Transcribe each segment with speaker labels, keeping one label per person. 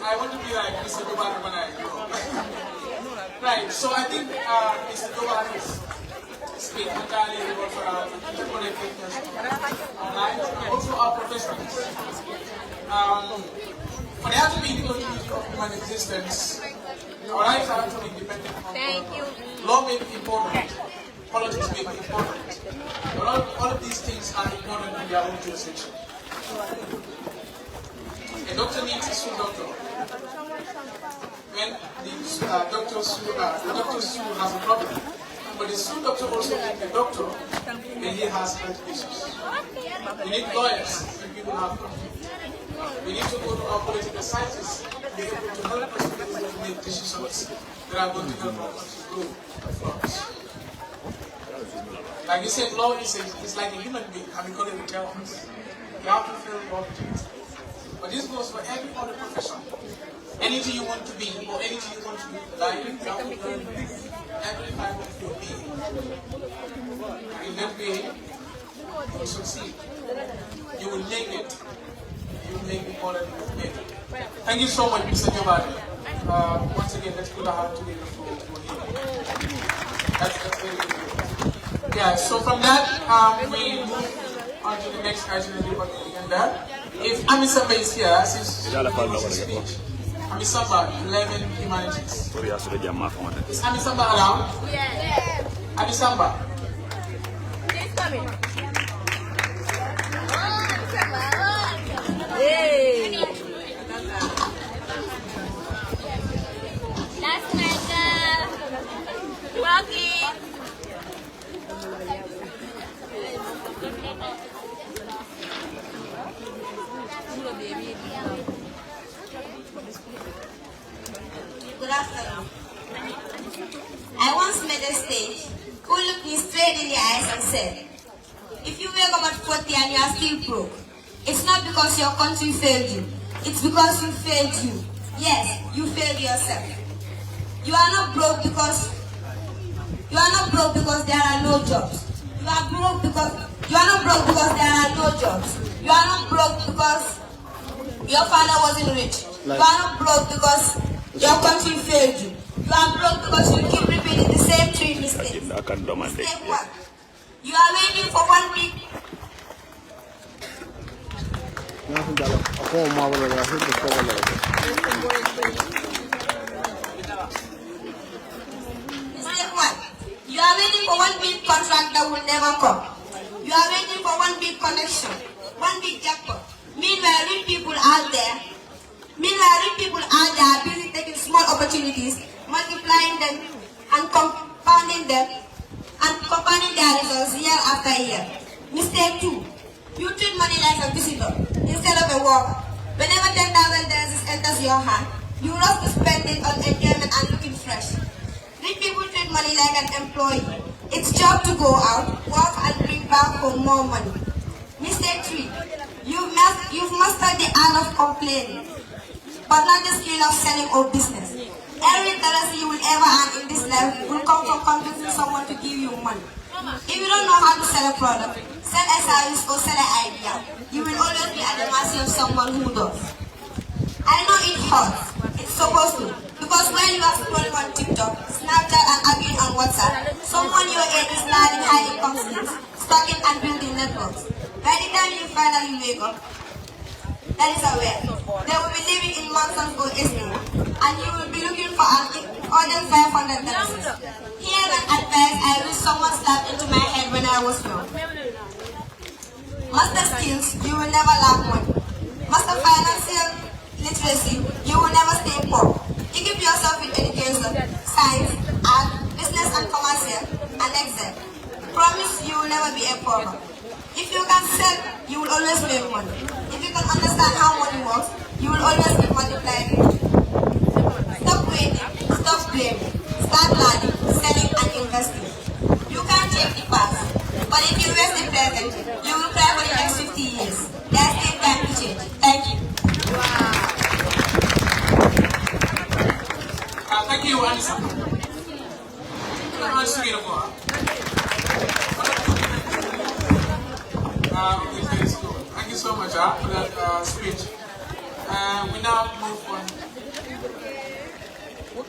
Speaker 1: I want to be like Mr. Dobara when I grow up. Right, so I think Mr. Dobara is speaking entirely about interconnectedness online, also our professionals. For there to be the continuity of human existence, our lives are actually dependent on law may be important, politics may be important, but all of these things are important in their own jurisdiction. A doctor needs a sue doctor. When the doctor has a problem, but the sue doctor also needs a doctor when he has health issues. We need lawyers when people have conflict. We need to go to our political scientists to be able to help us to make decisions that are going to help our country grow and flourish. Like you said, law is like a human being, and we call it a terrorist. You have to feel the opportunity. But this goes for every other profession. Anything you want to be, or anything you want to do, like you have to learn every time of your being. In that way, you will succeed. You will make it. You will make it more than you will make it. Thank you so much, Mr. Jobari. Once again, let's put our heart together for him. That's very good. Yeah, so from that, we move on to the next item of the agenda. If Amisamba is here, since she was speech, Amisamba, 11 humanities. Is Amisamba around? Yes. Amisamba. She's coming. Hey. That's my girl. Walking.
Speaker 2: Good afternoon. I once made a stage who looked me straight in the eyes and said, if you wake up at 40 and you are still broke, it's not because your country failed you, it's because you failed you. Yes, you failed yourself. You are not broke because there are no jobs. You are not broke because there are no jobs. You are not broke because your father wasn't rich. You are not broke because your country failed you. You are broke because you keep repeating the same 3 mistakes. Mistake 1. You are waiting for one big... Mistake 1. You are waiting for one big contract that will never come. You are waiting for one big connection, one big jackpot. Meanwhile, rich people out there are busy taking small opportunities, multiplying them and compounding their results year after year. Mistake 2. You treat money like a visitor instead of a worker. Whenever $10,000 enters your hand, you rush to spend it on enjoyment and looking fresh. Rich people treat money like an employee. It's job to go out, work and bring back home more money. Mistake 3. You've mastered the art of complaining, but not the skill of selling or business. Every dollar you will ever earn in this life will come from convincing someone to give you money. If you don't know how to sell a product, sell a service or sell an idea, you will always be at the mercy of someone who does. I know it hurts. It's supposed to. Because when you are scrolling on TikTok, Snapchat and arguing on WhatsApp, someone your age is learning high income skills, stocking and building networks. By the time you finally wake up, that is aware, they will be living in Mansa's gold estate, and you will be looking for an order $500. Here's an advice I wish someone slapped into my head when I was young. Master skills, you will never lack money. Master financial literacy, you will never stay poor. Equip yourself with education, science, art, business and commercial, and Excel. Promise you will never be a pauper. If you can sell, you will always make money. If you can understand how money works, you will always be multiplying. Stop waiting, stop blaming, start learning, selling and investing. You can't change the past, but if you waste the present, you will cry for the next 50 years. There's still time to change. Thank you.
Speaker 1: Wow. Thank you, Anissa. Thank you so much for that speech. We now move on We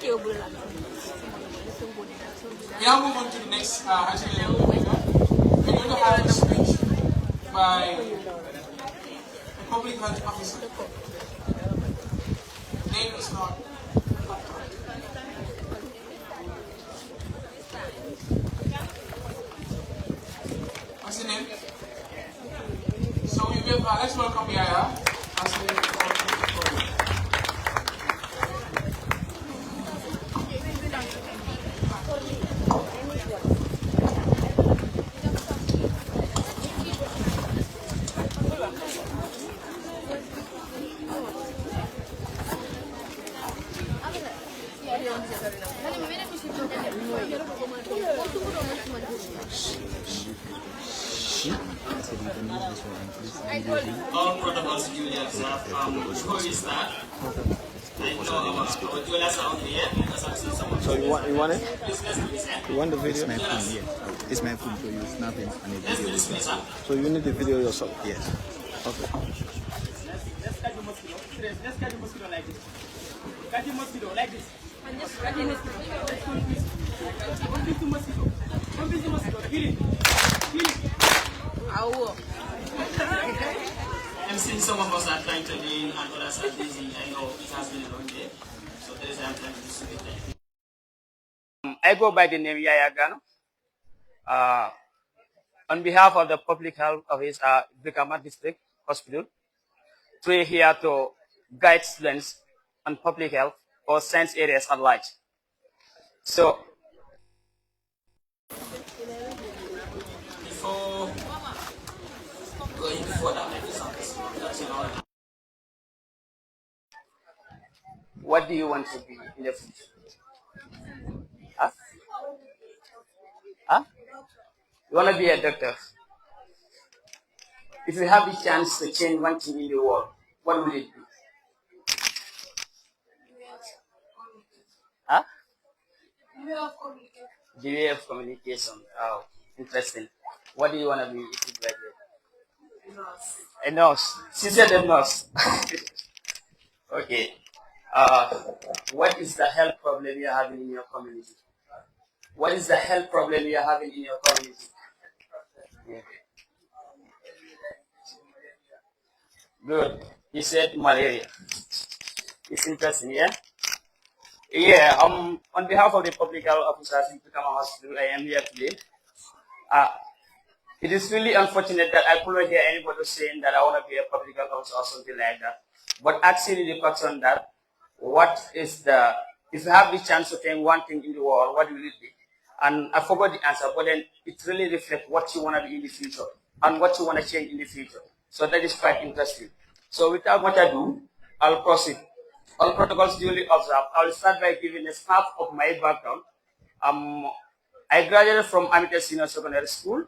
Speaker 1: now move on to the next actually we're going to have a speech by a public health officer. Name is not. What's the name? So we will let's welcome Yaya.
Speaker 3: All protocols duly observed. Before we start, I know our dwellers are on here because I've seen someone.
Speaker 4: So you want it?
Speaker 3: Please let's do this, eh?
Speaker 4: You want the video?
Speaker 3: It's my phone,
Speaker 4: yeah. It's my phone, so you snap it and a
Speaker 3: Let's do
Speaker 4: video.
Speaker 3: this, please, huh?
Speaker 4: So you need the video yourself? Yes. Okay.
Speaker 5: Let's catch the mosquito. Let's catch the mosquito like this. Catch the mosquito like this. Catch the mosquito. Don't beat the mosquito. Don't beat the mosquito. Kill it. Kill it.
Speaker 3: I'm seeing some of us are trying to lean and others are busy. I know it has been a long day. So that is why I'm trying to distribute them.
Speaker 5: I go by the name Yaya Gano. On behalf of the Public Health Office at Brikama District Hospital, we're here to guide students on public health or science areas at large. So,
Speaker 3: Before going further, I just want to let you know.
Speaker 5: what do you want to be in the future? Huh? Huh? You want to be a doctor? If you have the chance to change one thing in the world, what will it be? Huh? The way of communication. Oh, interesting. What do you want to be if you graduate? A nurse. She said a nurse. Okay. What is the health problem you are having in your community? What is the health problem you are having in your community? Yeah. Good. You said malaria. It's interesting, yeah? Yeah, on behalf of the public health officers in Brikama Hospital, I am here today. It is really unfortunate that I couldn't hear anybody saying that I want to be a public health officer or something like that. But actually the question that, what is the, if you have the chance to change one thing in the world, what will it be? And I forgot the answer, but then it really reflects what you want to be in the future and what you want to change in the future. So that is quite interesting. So without much ado, I'll proceed. All protocols duly observed. I will start by giving a snap of my background. I graduated from Amite Senior Secondary School.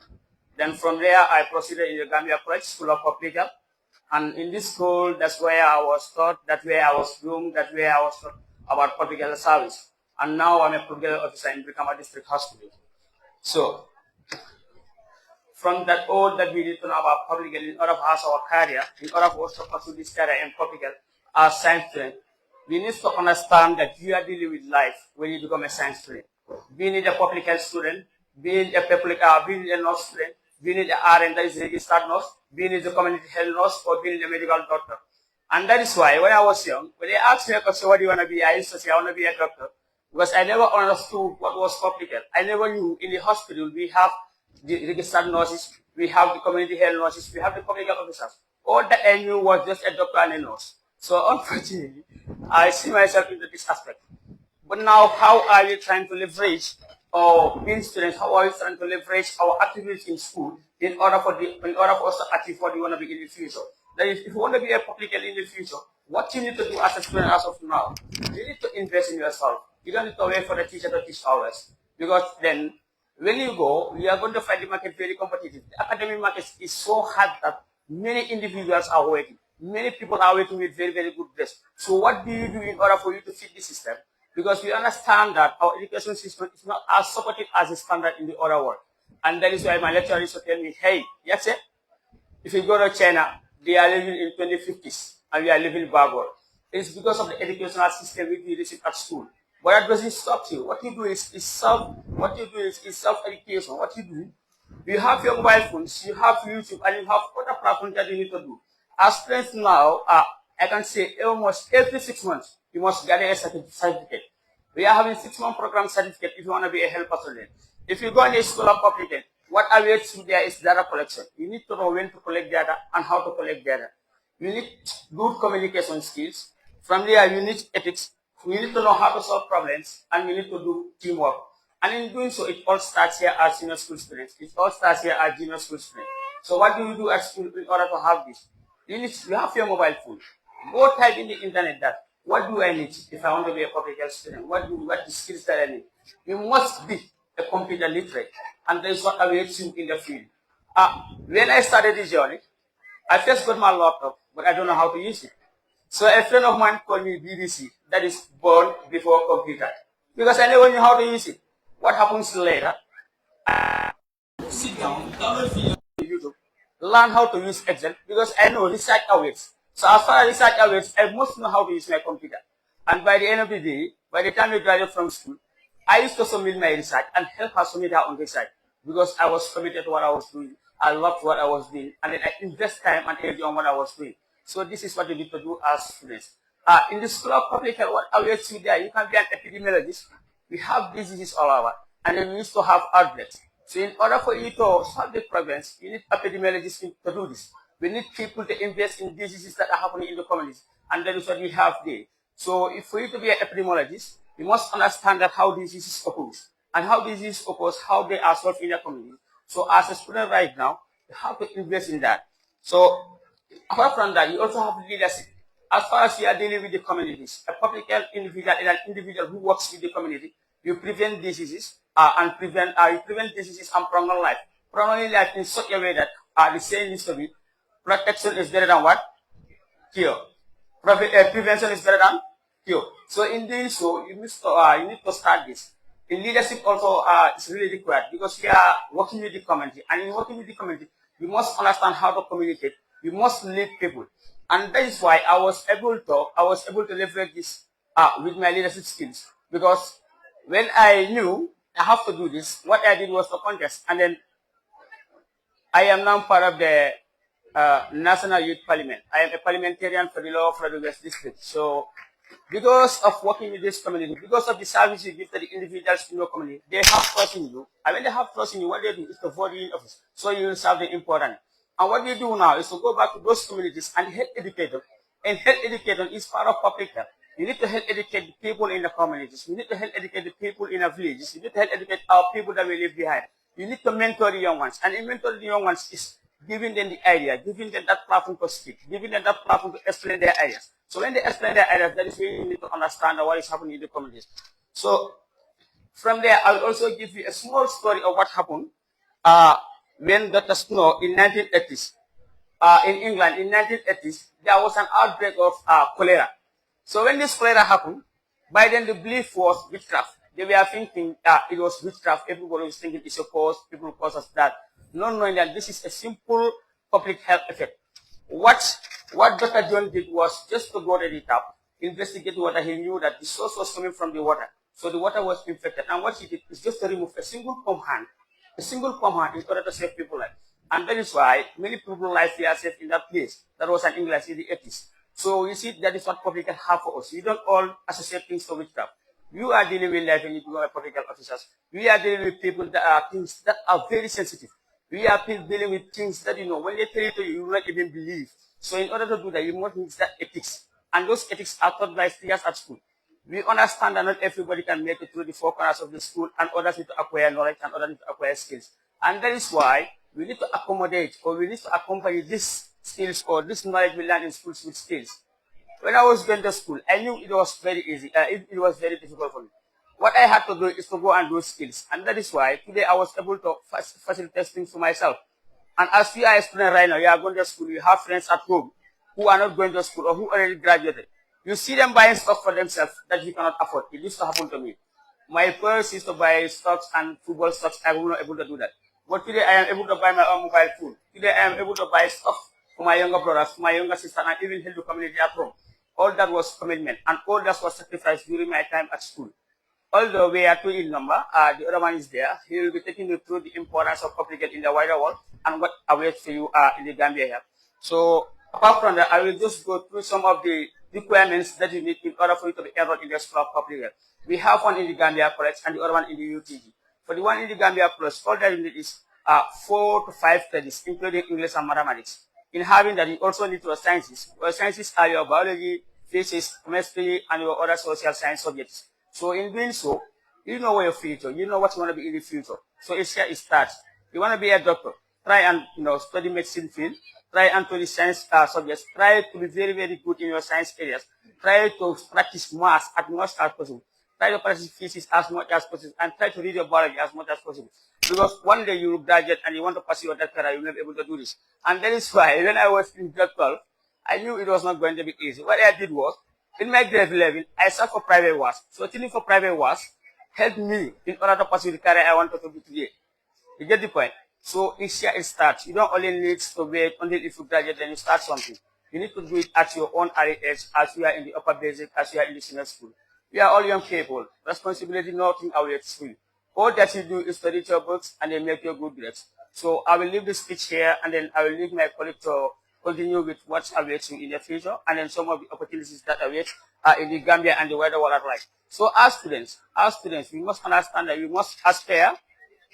Speaker 5: Then from there, I proceeded in the Gambia College School of Public Health. And in this school, that's where I was taught, that's where I was groomed, that's where I was taught about public health service. And now I'm a public health officer in Brikama District Hospital. So, from that all that we need to know about public health in order for us our career, in order for us to pursue this career in public health as science student, we need to understand that you are dealing with life when you become a science student. Being a public health student, being a nurse student, being an RN, that is a registered nurse, being a community health nurse, or being a medical doctor. And that is why when I was young, when they asked me a question, what do you want to be? I used to say, I want to be a doctor. Because I never understood what was public health. I never knew in the hospital we have the registered nurses, we have the community health nurses, we have the public health officers. All that I knew was just a doctor and a nurse. So unfortunately, I see myself into this aspect. But now, how are we trying to leverage our being students? How are we trying to leverage our activities in school in order for us to achieve what we want to be in the future? That is, if you want to be a public health in the future, what you need to do as a student as of now, you need to invest in yourself. You don't need to wait for the teacher to teach hours, because then when you go, you are going to find the market very competitive. The academic market is so hard that many individuals are waiting. Many people are waiting with very, very good grades. So what do you do in order for you to fit the system? Because we understand that our education system is not as supportive as the standard in the other world. And that is why my lecturer used to tell me, hey, yes, sir, if you go to China, they are living in 2050s and we are living backward. It's because of the educational system which we receive at school. But that doesn't stop you. What you do is self-education. What you do, you have your mobile phones, you have YouTube, and you have other platforms that you need to do. As friends now, I can say almost every 6 months, you must gather a certificate. We are having 6-month program certificate if you want to be a helper student. If you go in a school of public health, what awaits you there is data collection. You need to know when to collect data and how to collect data. You need good communication skills. From there, you need ethics. You need to know how to solve problems, and you need to do teamwork. And in doing so, it all starts here as senior school students. It all starts here as junior school students. So what do you do at school in order to have this? You have your mobile phone. Go type in the internet that, what do I need if I want to be a public health student? What the skills that I need? You must be a computer literate, and that is what awaits you in the field. When I started this journey, I first got my laptop, but I don't know how to use it. So a friend of mine called me BBC, that is born before computer, because I never knew how to use it. What happens later? Sit down, download video on YouTube, learn how to use Excel, because I know research awaits. So as far as research awaits, I must know how to use my computer. And by the end of the day, by the time we graduate from school, I used to submit my research and help her submit her own research, because I was committed to what I was doing. I loved what I was doing, and then I invest time and energy on what I was doing. So this is what you need to do as students. In the School of Public Health, what awaits you there, you can be an epidemiologist. We have diseases all over, and then we used to have outbreaks. So in order for you to solve the problems, you need epidemiologists to do this. We need people to invest in diseases that are happening in the communities, and that is what we have there. So if for you to be an epidemiologist, you must understand that how diseases occur, and how diseases occur, how they are solved in the community. So as a student right now, you have to invest in that. So apart from that, you also have leadership. As far as you are dealing with the communities, a public health individual is an individual who works with the community. You prevent diseases you prevent diseases and prolong life. Prolonging life in such a way that the saying needs to be, protection is better than what? Cure. Prevention is better than cure. So in doing so, you need to start this. In leadership also is really required, because we are working with the community, and in working with the community, you must understand how to communicate. You must lead people, and that is why I was able to leverage this with my leadership skills. Because when I knew I have to do this, what I did was to contest, and then I am now part of the National Youth Parliament. I am a parliamentarian for the Lower Florida West District. So because of working with this community, because of the service you give to the individuals in your community, they have trust in you. And when they have trust in you, what they do is to vote you in office. So you will serve them important. And what we do now is to go back to those communities and help educate them. And help educate them is part of public health. You need to help educate the people in the communities. You need to help educate the people in the villages. You need to help educate our people that we leave behind. You need to mentor the young ones. And in mentoring the young ones is giving them the idea, giving them that platform to speak, giving them that platform to explain their ideas. So when they explain their ideas, that is when you need to understand what is happening in the communities. So from there, I will also give you a small story of what happened when Dr. Snow in 1980s, in England in 1980s, there was an outbreak of cholera. So when this cholera happened, by then the belief was witchcraft. They were thinking it was witchcraft. Everybody was thinking it's a cause, people cause us that. Not knowing that this is a simple public health effect. What Dr. John did was just to go to the tap, investigate water. He knew that the source was coming from the water. So the water was infected. And what he did is just to remove a single pump hand in order to save people's life. And that is why many people's lives were saved in that place. That was in England in the 80s. So you see, that is what public health have for us. You don't all associate things to witchcraft. You are dealing with life when you become a public health officers. We are dealing with people that are things that are very sensitive. We are dealing with things that, when they tell you to you will not even believe. So in order to do that, you must use that ethics. And those ethics are taught by students at school. We understand that not everybody can make it through the 4 corners of the school, and others need to acquire knowledge, and others need to acquire skills. And that is why we need to accommodate, or we need to accompany these skills or this knowledge we learn in schools with skills. When I was going to school, I knew it was very easy. It was very difficult for me. What I had to do is to go and do skills. And that is why today I was able to facilitate things for myself. And as you are a student right now, you are going to school, you have friends at home who are not going to school or who already graduated. You see them buying stuff for themselves that you cannot afford. It used to happen to me. My parents used to buy stocks and football stocks. I was not able to do that. But today I am able to buy my own mobile phone. Today I am able to buy stuff for my younger brothers, for my younger sister, and even help the community at home. All that was commitment, and all that was sacrificed during my time at school. Although we are two in number, the other one is there. He will be taking you through the importance of public health in the wider world and what awaits for you in the Gambia here. So apart from that, I will just go through some of the requirements that you need in order for you to be enrolled in the School of Public Health. We have one in the Gambia College and the other one in the UTG. For the one in the Gambia Plus, all that you need is 4 to 5 credits, including English and mathematics. In having that, you also need your sciences. Your sciences are your biology, physics, chemistry, and your other social science subjects. So in doing so, you know where your future, you know what you want to be in the future. So it's here it starts. You want to be a doctor, try and study medicine field, try and study science subjects, try to be very, very good in your science areas, try to practice math as much as possible, try to practice physics as much as possible, and try to read your biology as much as possible. Because one day you will graduate and you want to pursue your doctorate, you will not be able to do this. And that is why when I was in grade 12, I knew it was not going to be easy. What I did was, in my grade 11, I sought for private work. So tuning for private work helped me in order to pursue the career I wanted to do today. You get the point? So it's here it starts. You don't only need to wait until if you graduate, then you start something. You need to do it at your own early age, as you are in the upper basic, as you are in the senior school. We are all young people. Responsibility, nothing awaits you. All that you do is study your books and then make your good grades. So I will leave this speech here, and then I will leave my colleague to continue with what awaits you in the future, and then some of the opportunities that await in the Gambia and the wider world at large. So as students, we must understand that we must aspire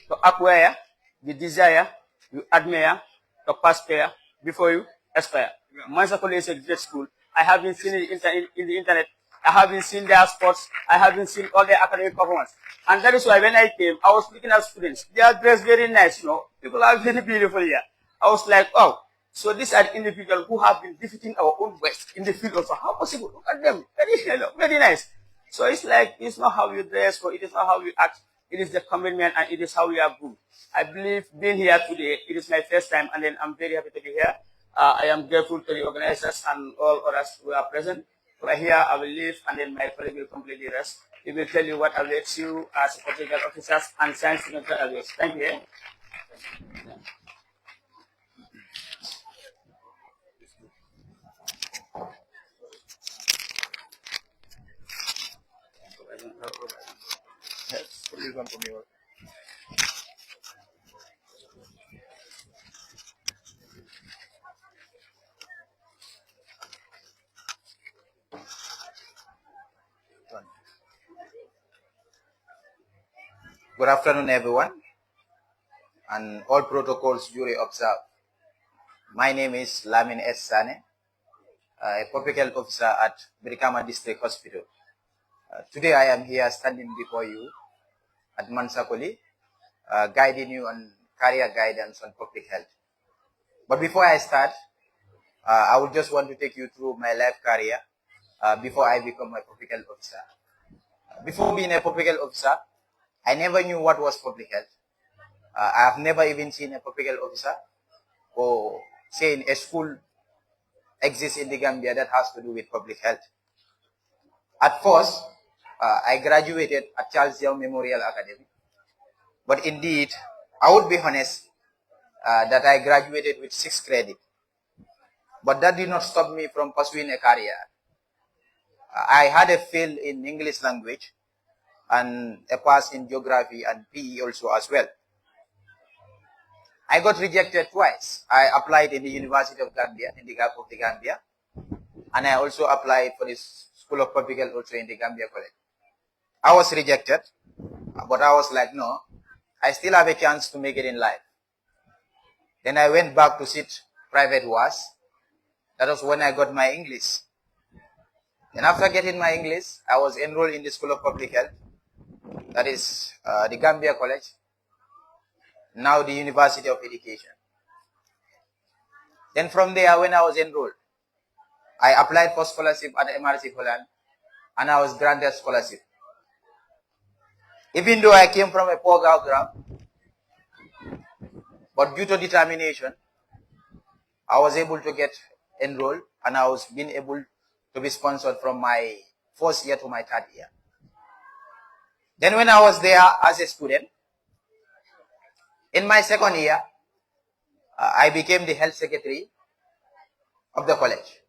Speaker 5: to acquire the desire you admire to prosper before you aspire. Mansa Colley is a great school. I have been seeing it in the internet. I have been seeing their sports. I have been seeing all their academic performance. And that is why when I came, I was looking at students. They are dressed very nice, People are very beautiful here. I was like, oh, so these are the individuals who have been defeating our own West in the field also. How possible? Look at them. Very nice. So it's like, it's not how you dress, or it is not how you act. It is the commitment, and it is how we are good. I believe being here today, it is my first time, and then I'm very happy to be here. I am grateful to the organizers and all others who are present. Right here, I will leave, and then my colleague will complete the rest. He will tell you what awaits you as political officers and science technical awaits. Thank you.
Speaker 6: Good afternoon, everyone, and all protocols duly observed. My name is Lamin S. Sane, a public health officer at Brikama District Hospital. Today I am here standing before you at Mansa, Colley, guiding you on career guidance on public health. But before I start, I would just want to take you through my life career before I become a public health officer. Before being a public health officer, I never knew what was public health. I have never even seen a public health officer or seen a school exists in the Gambia that has to do with public health. At first, I graduated at Charles Young Memorial Academy. But indeed, I would be honest that I graduated with 6 credits. But that did not stop me from pursuing a career. I had a field in English language and a pass in geography and PE also as well. I got rejected twice. I applied in the University of Gambia, in the Gap of the Gambia, and I also applied for the School of Public Health also in the Gambia College. I was rejected, but I was like, no, I still have a chance to make it in life. Then I went back to sit private WAS. That was when I got my English. Then after getting my English, I was enrolled in the School of Public Health. That is the Gambia College, now the University of Education. Then from there, when I was enrolled, I applied for scholarship at MRC Holland, and I was granted scholarship. Even though I came from a poor background, but due to determination, I was able to get enrolled, and I was being able to be sponsored from my first year to my 3rd year. Then when I was there as a student, in my 2nd year, I became the health secretary of the college.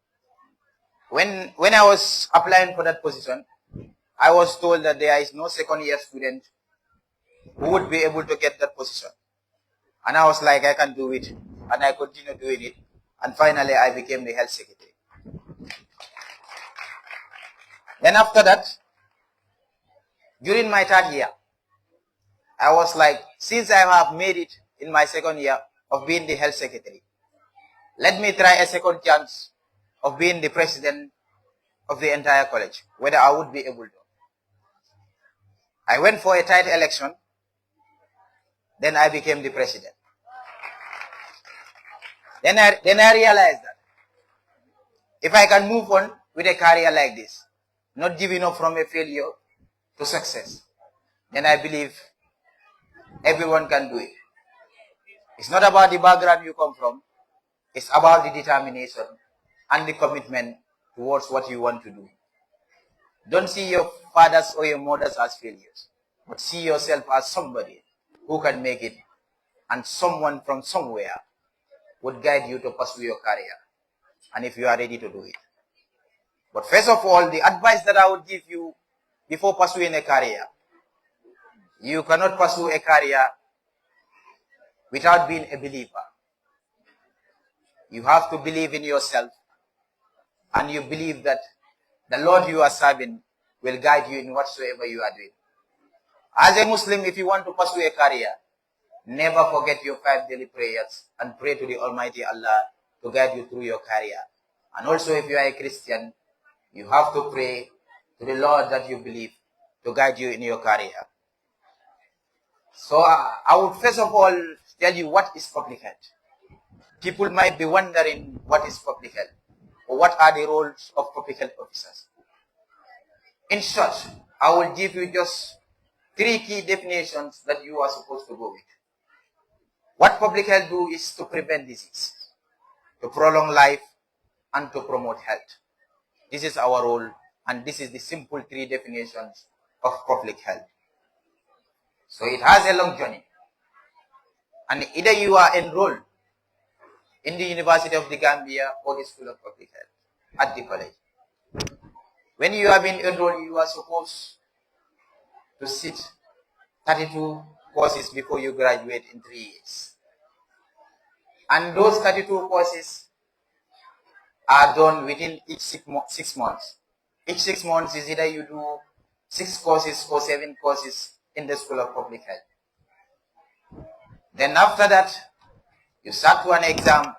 Speaker 6: When I was applying for that position, I was told that there is no second year student who would be able to get that position. And I was like, I can do it. And I continued doing it. And finally, I became the health secretary. Then after that, during my third year, I was like, since I have made it in my second year of being the health secretary, let me try a second chance of being the president of the entire college, whether I would be able to. I went for a tight election, then I became the president. Then I realized that if I can move on with a career like this, not giving up from a failure to success, then I believe everyone can do it. It's not about the background you come from, it's about the determination and the commitment towards what you want to do. Don't see your fathers or your mothers as failures, but see yourself as somebody who can make it, and someone from somewhere would guide you to pursue your career, and if you are ready to do it. But first of all, the advice that I would give you before pursuing a career, you cannot pursue a career without being a believer. You have to believe in yourself, and you believe that the Lord you are serving will guide you in whatsoever you are doing. As a Muslim, if you want to pursue a career, never forget your 5 daily prayers and pray to the Almighty Allah to guide you through your career. And also, if you are a Christian, you have to pray to the Lord that you believe to guide you in your career. So I would first of all tell you what is public health. People might be wondering what is public health, or what are the roles of public health officers. In short, I will give you just 3 key definitions that you are supposed to go with. What public health do is to prevent disease, to prolong life, and to promote health. This is our role, and this is the simple 3 definitions of public health. So it has a long journey. And either you are enrolled in the University of the Gambia or the School of Public Health at the college. When you have been enrolled, you are supposed to sit 32 courses before you graduate in 3 years. And those 32 courses are done within each 6 months. Each 6 months is either you do 6 courses or 7 courses in the School of Public Health. Then after that, you start to an exam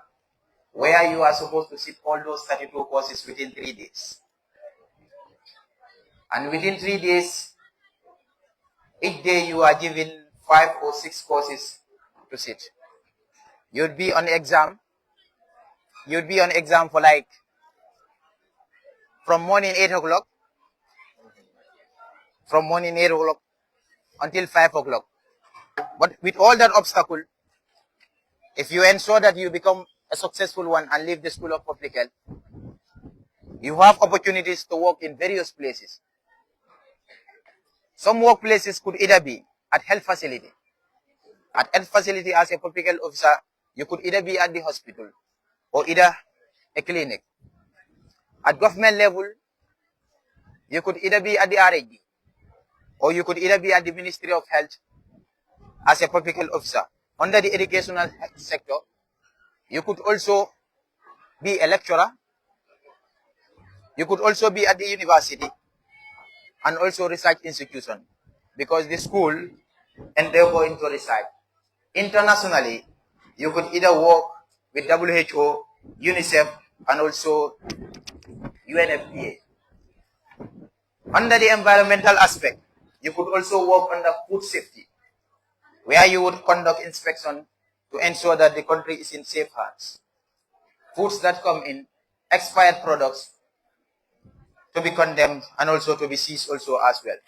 Speaker 6: where you are supposed to sit all those 32 courses within 3 days. And within 3 days, each day you are given 5 or 6 courses to sit. You'd be on exam for like from morning 8 o'clock until 5 o'clock. But with all that obstacle, if you ensure that you become a successful one and leave the School of Public Health, you have opportunities to work in various places. Some workplaces could either be at health facility. At health facility as a public health officer, you could either be at the hospital or either a clinic. At government level, you could either be at the RAD or you could either be at the Ministry of Health as a public health officer. Under the educational sector, you could also be a lecturer. You could also be at the university and also research institution, because the school endeavor into research. Internationally, you could either work with WHO, UNICEF, and also UNFPA. Under the environmental aspect, you could also work under food safety, where you would conduct inspection to ensure that the country is in safe hands. Foods that come in, expired products, to be condemned and also to be seized also as well.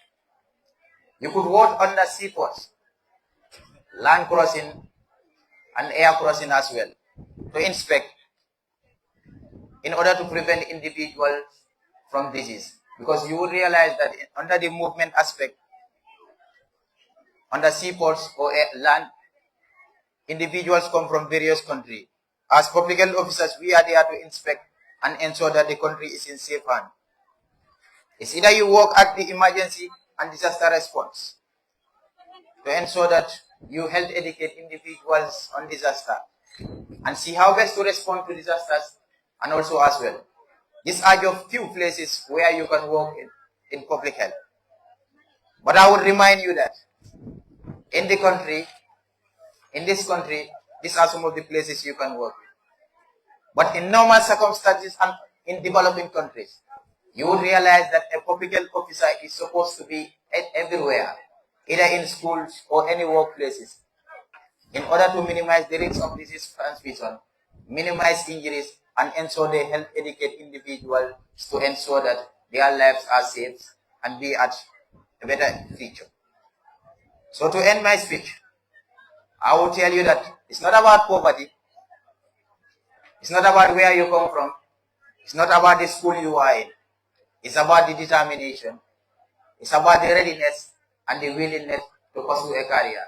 Speaker 6: You could work under seaports, land crossing, and air crossing as well, to inspect in order to prevent individuals from disease. Because you will realize that under the movement aspect, under seaports or land, individuals come from various countries. As public health officers, we are there to inspect and ensure that the country is in safe hands. It's either you work at the emergency and disaster response to ensure that you help educate individuals on disaster and see how best to respond to disasters, and also as well. These are just few places where you can work in public health. But I would remind you that in this country, these are some of the places you can work. But in normal circumstances and in developing countries, you would realize that a public health officer is supposed to be everywhere, either in schools or any workplaces, in order to minimize the risk of disease transmission, minimize injuries, and ensure they help educate individuals to ensure that their lives are safe and be at a better future. So to end my speech, I will tell you that it's not about poverty, it's not about where you come from, it's not about the school you are in, it's about the determination, it's about the readiness and the willingness to pursue a career.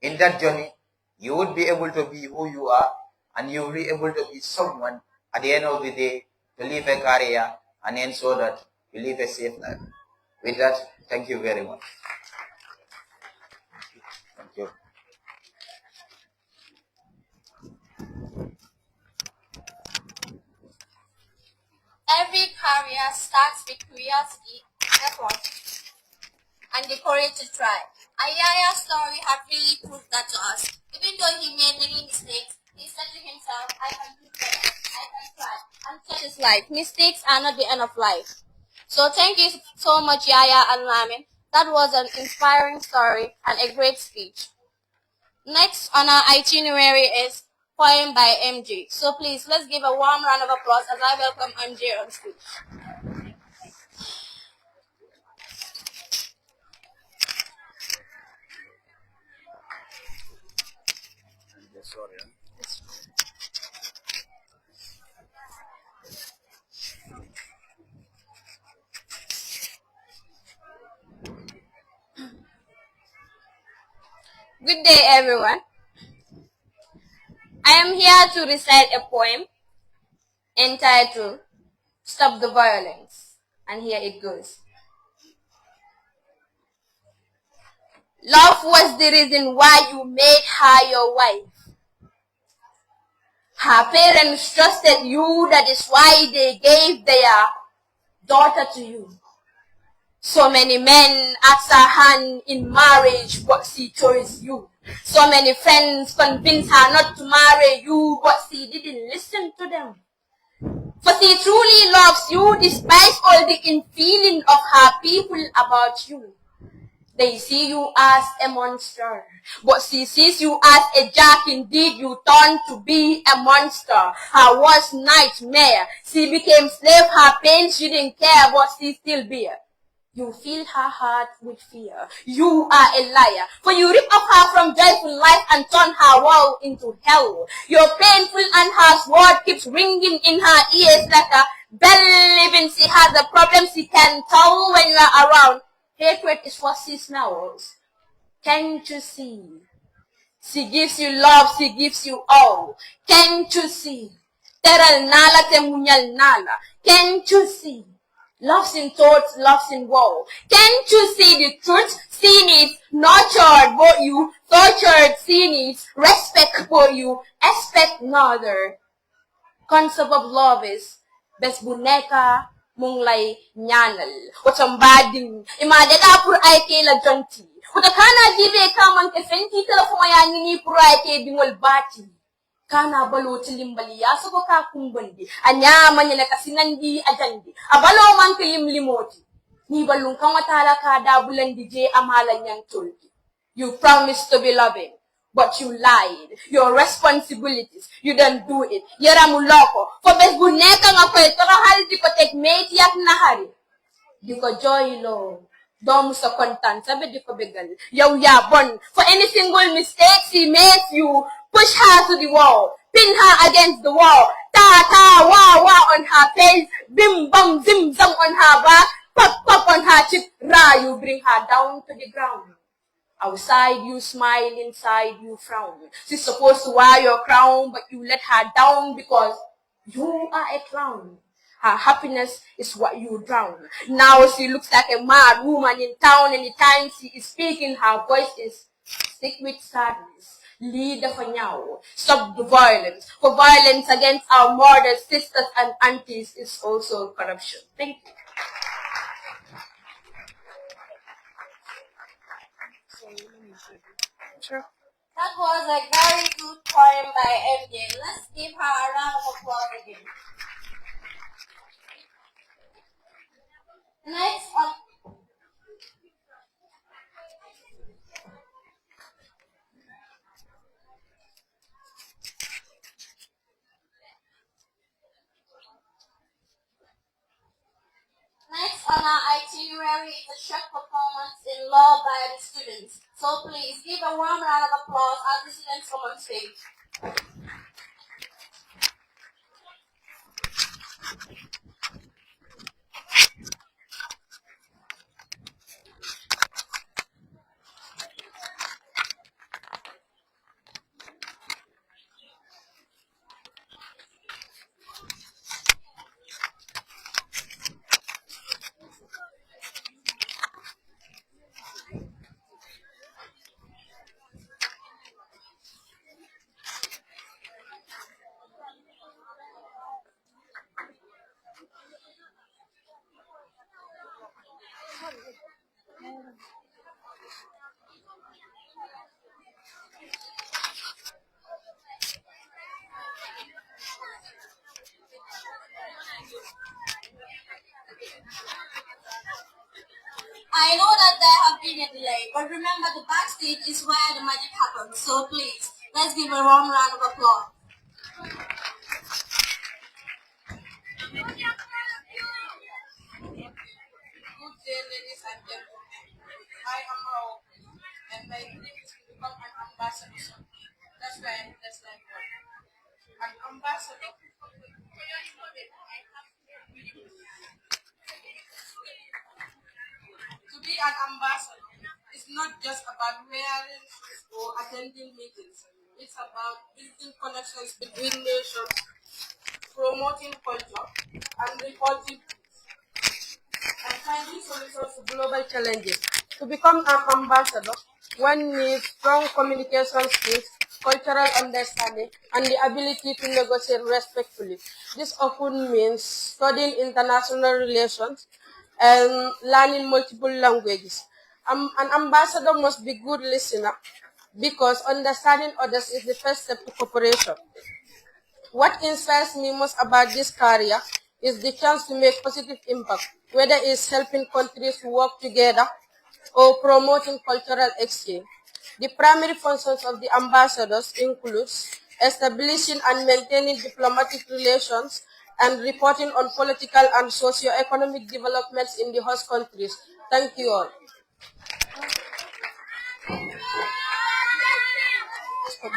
Speaker 6: In that journey, you would be able to be who you are, and you will be able to be someone at the end of the day to live a career and ensure that you live a safe life. With that, thank you very much. Thank you.
Speaker 2: Every career starts with curiosity, effort, and the courage to try. Ayaya's story had really proved that to us. Even though he made many mistakes, he said to himself, I can do better, I can try, and such is life. Mistakes are not the end of life. So thank you so much, Yaya and Lamin. That was an inspiring story and a great speech. Next on our itinerary is poem by MJ. So please, let's give a warm round of applause as I welcome MJ on stage. Good day, everyone. I am here to recite a poem entitled Stop the Violence, and here it goes. Love was the reason why you made her your wife. Her parents trusted you, that is why they gave their daughter to you. So many men asked her hand in marriage, but she chose you. So many friends convinced her not to marry you, but she didn't listen to them. For she truly loves you despite all the infeeling of her people about you. They see you as a monster, but she sees you as a jack. Indeed, you turned to be a monster. Her worst nightmare. She became slave, her pain she didn't care, but she still bear. You fill her heart with fear. You are a liar, for you rip off her from joyful life and turn her world into hell. Your painful and harsh word keeps ringing in her ears like a bell. Even she has a problem she can tell when you are around. Hatred is what she smells. Can't you see? She gives you love, she gives you all. Can't you see? Teral nala te munyal nala. Can't you see? Loves in thoughts, loves in woe. Can't you see the truth? She needs nurtured, but you tortured. She needs respect, but you expect another. Concept of love is best buneka mong lay nyanal. Watang bading imadela pur ay ke la jonti. Utakana dibe kaman ke fenti telefon ya nini pur ay ke dingol bati. Kana balo tilimbaliya so ko ka kumbandi anya manya na kasinandi ajandi abalo man kilimlimoti ni balung kang watala ka dabulan DJ amalan yang tulki. You promised to be loving, but you lied. Your responsibilities, you don't do it. Yara muloko for bes buneka nga kwento ka hal di ko take mate yak nahari di ko joy lo dom sa kontan sabi di ko begal yaw yabon for any single mistake she makes you. Push her to the wall, pin her against the wall, ta-ta, wah-wah on her face, bim-bam, zim-zam on her back, pop-pop on her cheek, ra, you bring her down to the ground. Outside you smile, inside you frown. She's supposed to wear your crown, but you let her down because you are a clown.
Speaker 7: her happiness is what you drown. Now she looks like a mad woman in town. Anytime she is speaking, her voice is stick with sadness. Lead for now. Stop the violence. For violence against our mothers, sisters, and aunties is also corruption. Thank you.
Speaker 2: Sure. That was a very good poem by MJ. Let's give her a round of applause again. Next on our itinerary is a short performance in law by the students. So please give a warm round of applause as the students come on stage. I know that there have been a delay, but remember the backstage is where the magic happens. So please, let's give a warm round of applause. Good day, ladies and gentlemen. I am Raul, and my dream is to become an ambassador. That's why I'm just like one. An ambassador. To be an ambassador is not just about wearing or attending meetings. It's about building connections between nations, promoting culture, and reporting and finding solutions to global challenges. To become an ambassador, one needs strong communication skills, cultural understanding, and the ability to negotiate respectfully. This often means studying international relations and learning multiple languages. An ambassador must be a good listener because understanding others is the first step to cooperation. What inspires me most about this career is the chance to make positive impact, whether it's helping countries to work together or promoting cultural exchange. The primary functions of the ambassadors includes establishing and maintaining diplomatic relations and reporting on political and socio-economic developments in the host countries. Thank you all. Wow,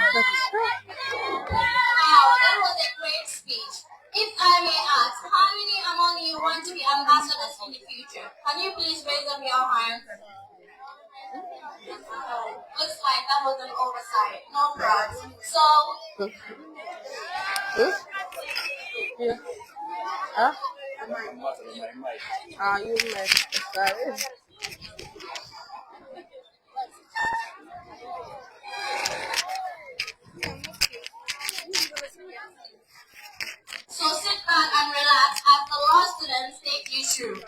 Speaker 2: that was a great speech. If I may ask, how many among you want to be ambassadors in the future? Can you please raise up your hand? Looks like that was an oversight. No problem. So,
Speaker 7: Yeah. Huh? You might. Sorry.
Speaker 2: so sit back and relax as the law students take you through.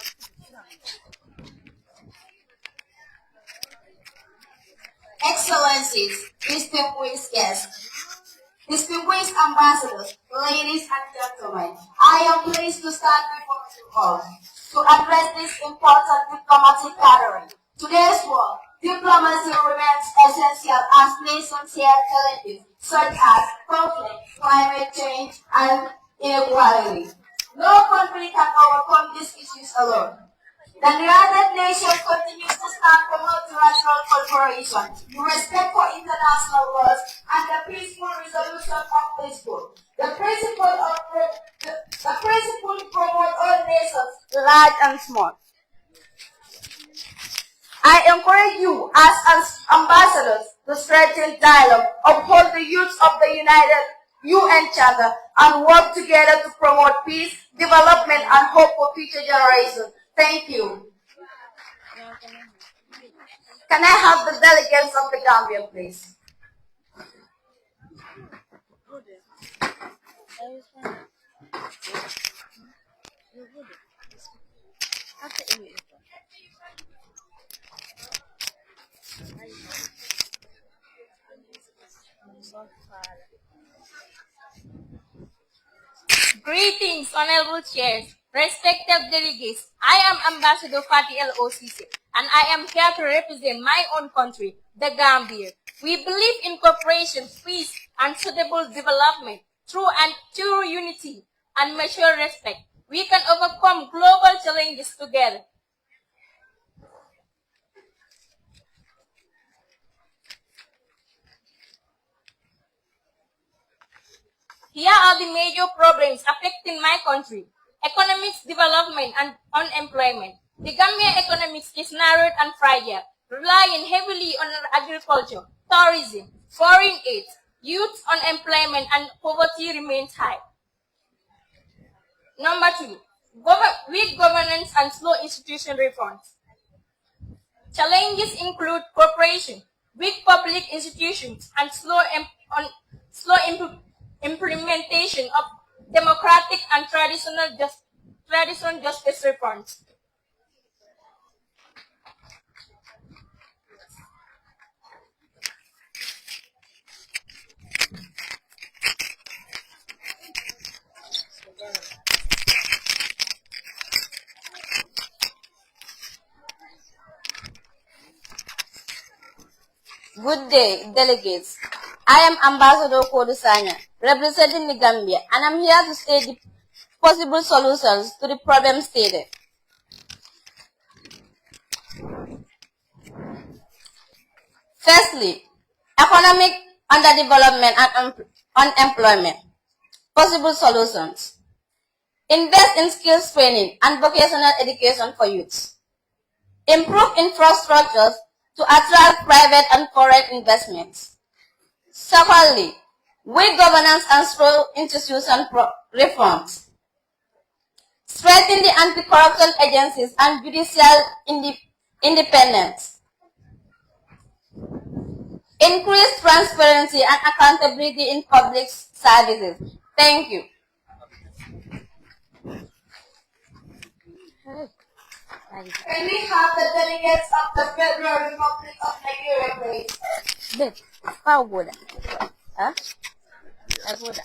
Speaker 2: Excellencies, distinguished guests, distinguished ambassadors, ladies and gentlemen, I am pleased to stand before you all to address this important diplomatic gathering. Today's world, diplomacy remains essential as nations share challenges such as conflict, climate change, and inequality. No country can overcome these issues alone. The United Nations continues to stand for multilateral cooperation, respect for international laws, and the peaceful resolution of disputes. The principle promote all nations, large and small. I encourage you as ambassadors to strengthen dialogue, uphold the use of the United UN Charter,
Speaker 7: and work together to promote peace, development, and hope for future generations. Thank you. Can I have the delegates of the Gambia, please?
Speaker 8: Greetings, honorable chairs, respected delegates. I am Ambassador Fati LOCC, and I am here to represent my own country, the Gambia. We believe in cooperation, peace, and suitable development through unity and mutual respect. We can overcome global challenges together. Here are the major problems affecting my country: economics, development, and unemployment. The Gambia economics is narrowed and fragile, relying heavily on agriculture, tourism, foreign aid. Youth unemployment and poverty remains high. Number 2, weak governance and slow institution reforms. Challenges include corruption, weak public institutions, and slow implementation of democratic and traditional justice reforms.
Speaker 9: Good day, delegates. I am Ambassador Kodusanya, representing the Gambia, and I'm here to state the possible solutions to the problem stated. Firstly, economic underdevelopment and unemployment. Possible solutions: invest in skills training and vocational education for youths. Improve infrastructures to attract private and foreign investments. Secondly, weak governance and slow institution reforms. Strengthen the anti-corruption agencies and judicial independence. Increase transparency and accountability in public services. Thank you.
Speaker 7: Can we have the delegates of the Federal Republic of Nigeria, please?
Speaker 9: How would I? I would.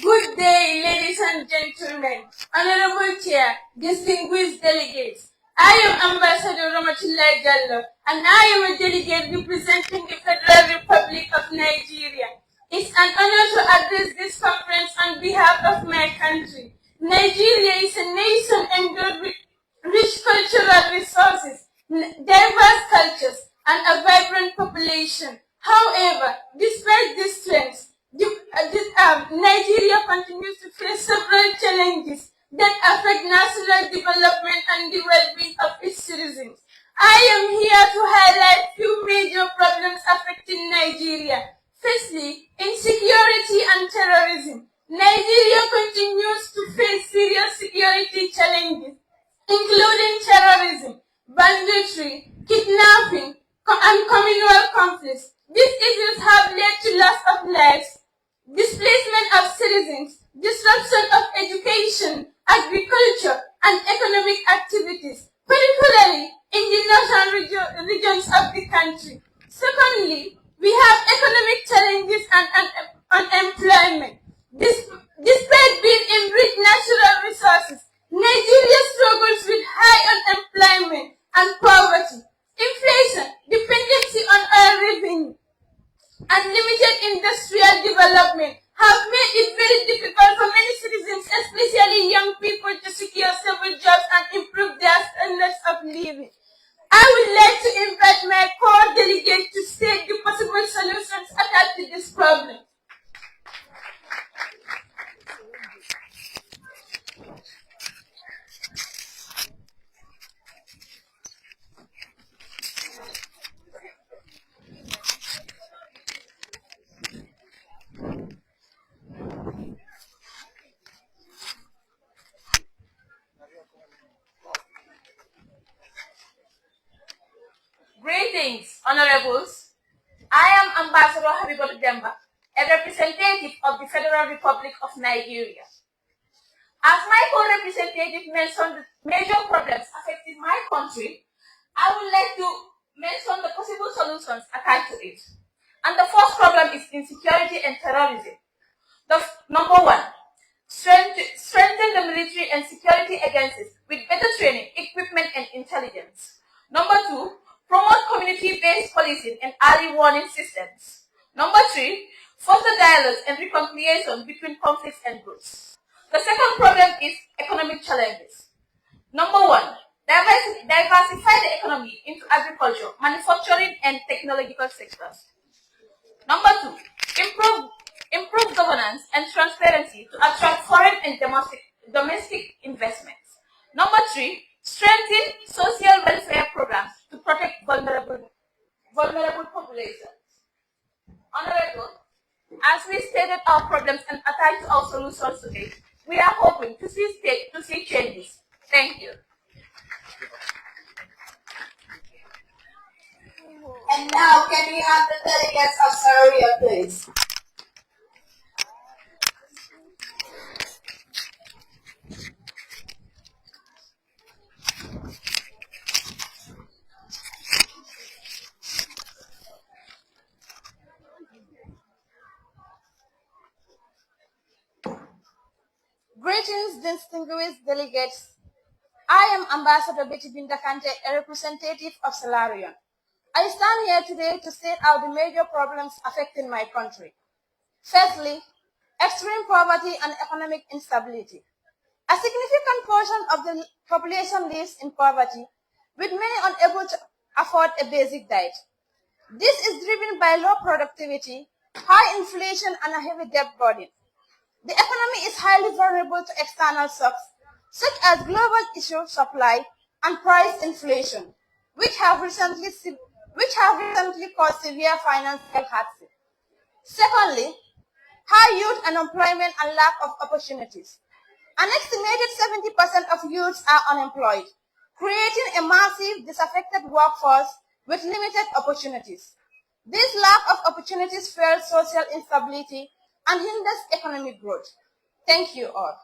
Speaker 8: Good day, ladies and gentlemen, honorable chair, distinguished delegates. I am Ambassador Ramachullah Jallo, and I am a delegate representing the Federal Republic of Nigeria. It's an honor to address this conference on behalf of my country. Nigeria is a nation endowed with rich cultural resources, diverse cultures, and a vibrant population. However, despite these strengths, Nigeria continues to face several challenges that affect national development and the well-being of its citizens. I am here to highlight few major problems affecting Nigeria. Firstly, insecurity and terrorism. Nigeria continues to face serious security challenges, including terrorism, banditry, kidnapping, and communal conflicts. These issues have led to loss of lives, displacement of citizens, disruption of education, agriculture, and economic activities, particularly in the northern regions of the country. Secondly, we have economic challenges and unemployment. Despite being enriched natural resources, Nigeria struggles with high unemployment and poverty. Inflation, dependency on oil revenue, and limited industrial development have made it very difficult for many citizens, especially young people, to secure stable jobs and improve their standards of living. I would like to invite my core delegate to state the possible solutions attached to this problem. Greetings, honorables. I am Ambassador Habibatu Demba, a representative of the Federal Republic of Nigeria. As my co-representative mentioned the major problems affecting my country, I would like to mention the possible solutions attached to it. And the first problem is insecurity and terrorism. Number one, strengthen the military and security agencies with better training, equipment, and intelligence. Number two, promote community-based policing and early warning systems. Number three, foster dialogue and reconciliation between conflicts and groups. The second problem is economic challenges. Number one, diversify the economy into agriculture, manufacturing, and technological sectors. Number two, improve governance and transparency to attract foreign and domestic investments. Number three, strengthen social welfare programs to protect vulnerable populations. Honorable, as we stated our problems and attached to our solutions today, we are hoping to see changes. Thank you.
Speaker 2: And now, can we have the delegates of Sarawak, please?
Speaker 9: Greetings, distinguished delegates. I am Ambassador Betty Bindakante, a representative of Salarion. I stand here today to state out the major problems affecting my country. Firstly, extreme poverty and economic instability. A significant portion of the population lives in poverty, with many unable to afford a basic diet. This is driven by low productivity, high inflation, and a heavy debt burden. The economy is highly vulnerable to external shocks, such as global issue supply and price inflation, which have recently caused severe financial hardship. Secondly, high youth unemployment and lack of opportunities. An estimated 70% of youths are unemployed, creating a massive disaffected workforce with limited opportunities. This lack of opportunities fuels social instability and hinders economic growth. Thank you all.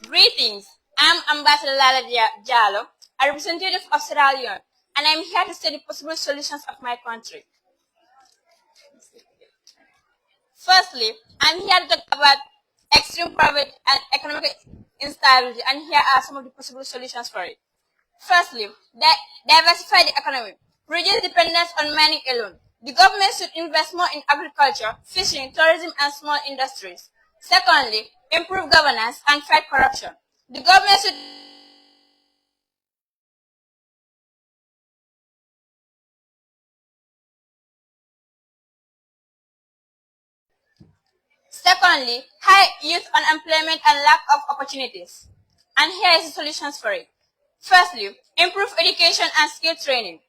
Speaker 9: Greetings, I'm Ambassador Lala Jallo, a representative of Sierra Leone, and I'm here to study possible solutions of my country. Firstly, I'm here to talk about extreme poverty and economic instability, and here are some of the possible solutions for it. Firstly, diversify the economy. Reduce dependence on mining alone. The government should invest more in agriculture, fishing, tourism, and small industries. Secondly, improve governance and fight corruption. The government should Secondly, high youth unemployment and lack of opportunities. And here is the solutions for it. Firstly, improve education and skill training.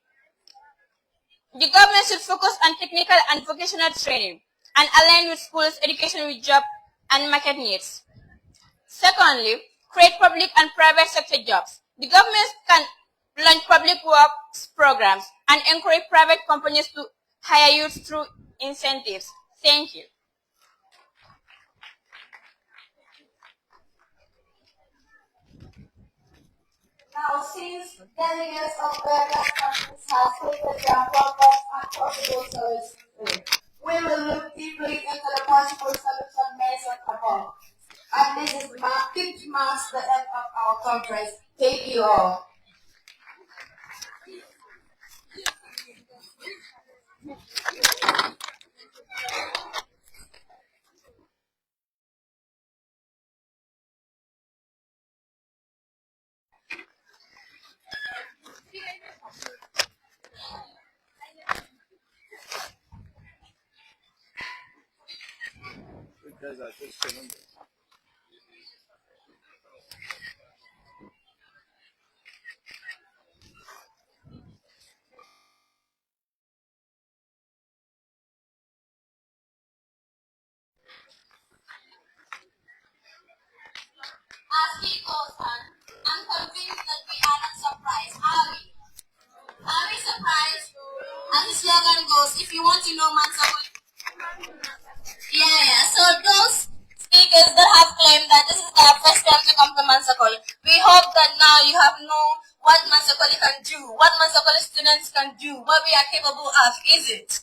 Speaker 9: The government should focus on technical and vocational training and align with schools' education with job and market needs. Secondly, create public and private sector jobs. The government can launch public works programs and encourage private companies to hire youth through incentives. Thank you.
Speaker 2: Now, since delegates of various countries have stated their problems and possible solutions, we will look deeply into the possible solution mentioned above. And this is it marks the end of our conference. Thank you all.
Speaker 7: As he goes on, I'm convinced that we are not surprised, are we? Are we surprised? As the slogan goes, if you want to know Mansa. Yeah. So those speakers that have claimed that this is their first time to come to Mansa, we hope that now you have known what Mansa can do, what Mansa students can do, what we are capable of, is it?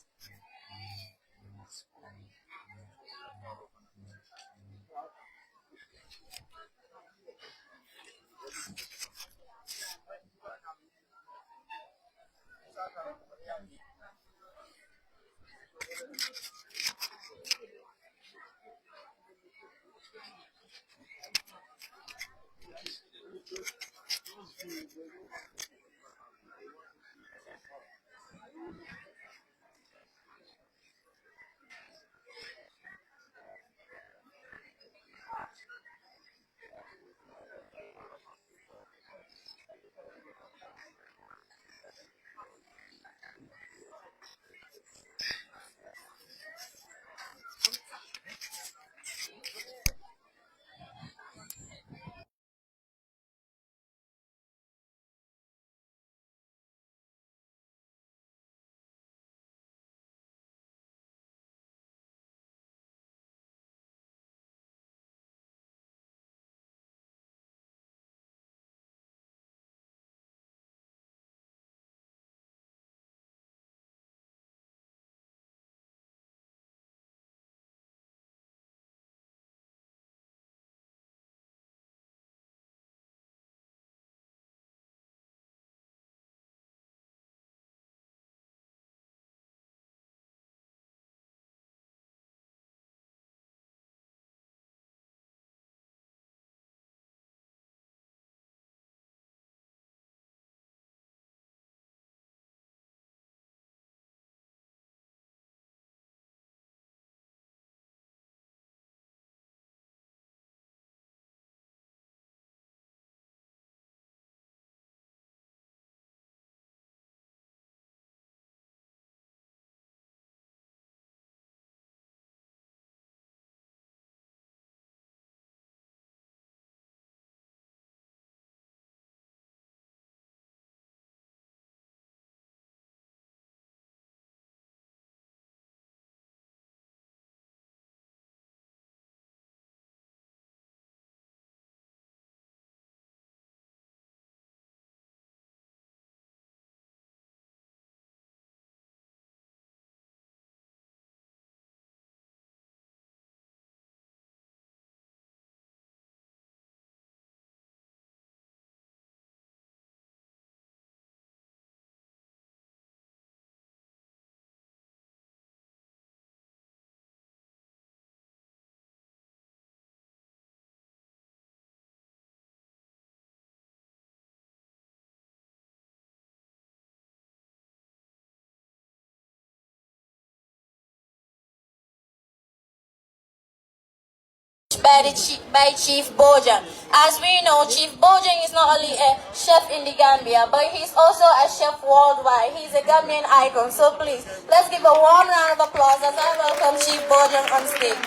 Speaker 7: By Chief Bojang. As we know, Chief Bojang is not only a chef in the Gambia, but he's also a chef worldwide. He's a Gambian icon. So please, let's give a warm round of applause as I welcome Chief Bojang on stage.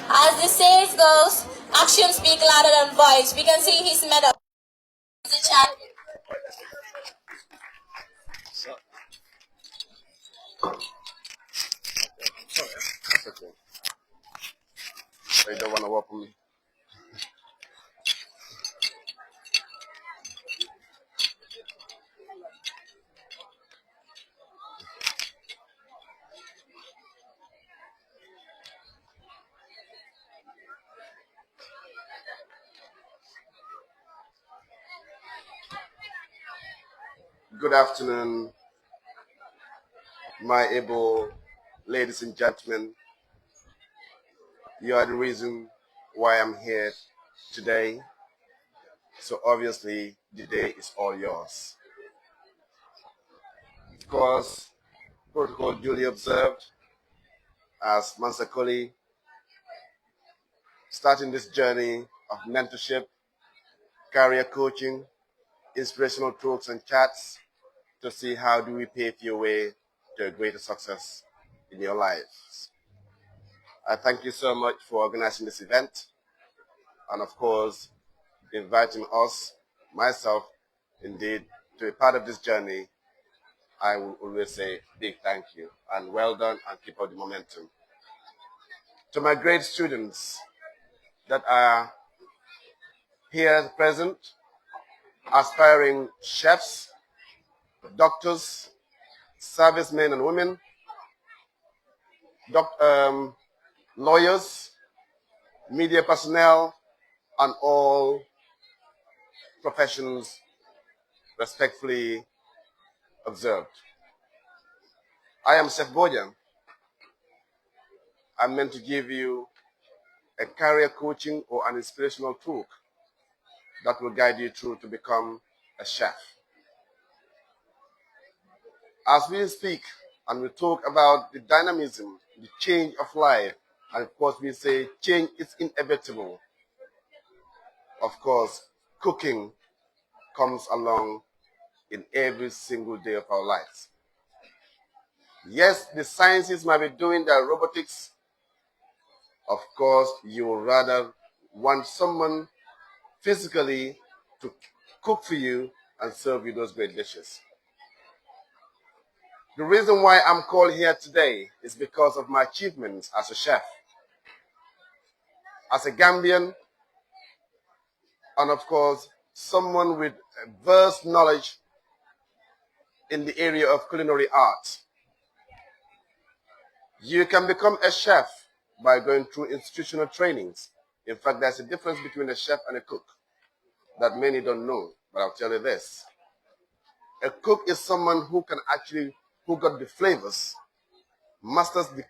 Speaker 7: As the saying goes, actions speak louder than voice. We can see his medal. The champion.
Speaker 10: They don't want to welcome me. Good afternoon, my able ladies and gentlemen. You are the reason why I'm here today. So obviously, the day is all yours. Of course, protocol duly observed as Mansa Colley, starting this journey of mentorship, career coaching, inspirational talks and chats to see how do we pave your way to a greater success in your lives. I thank you so much for organizing this event and of course inviting us, myself, indeed, to be part of this journey. I will always say big thank you and well done and keep up the momentum. To my great students that are here present, aspiring chefs, doctors, servicemen and women, lawyers, media personnel, and all professions respectfully observed. I am Chef Bojang. I'm meant to give you a career coaching or an inspirational talk that will guide you through to become a chef. As we speak and we talk about the dynamism, the change of life, and of course we say change is inevitable. Of course, cooking comes along in every single day of our lives. Yes, the sciences might be doing their robotics. Of course, you would rather want someone physically to cook for you and serve you those great dishes. The reason why I'm called here today is because of my achievements as a chef, as a Gambian, and of course, someone with vast knowledge in the area of culinary art. You can become a chef by going through institutional trainings. In fact, there's a difference between a chef and a cook that many don't know, but I'll tell you this. A cook is someone who got the flavors, masters the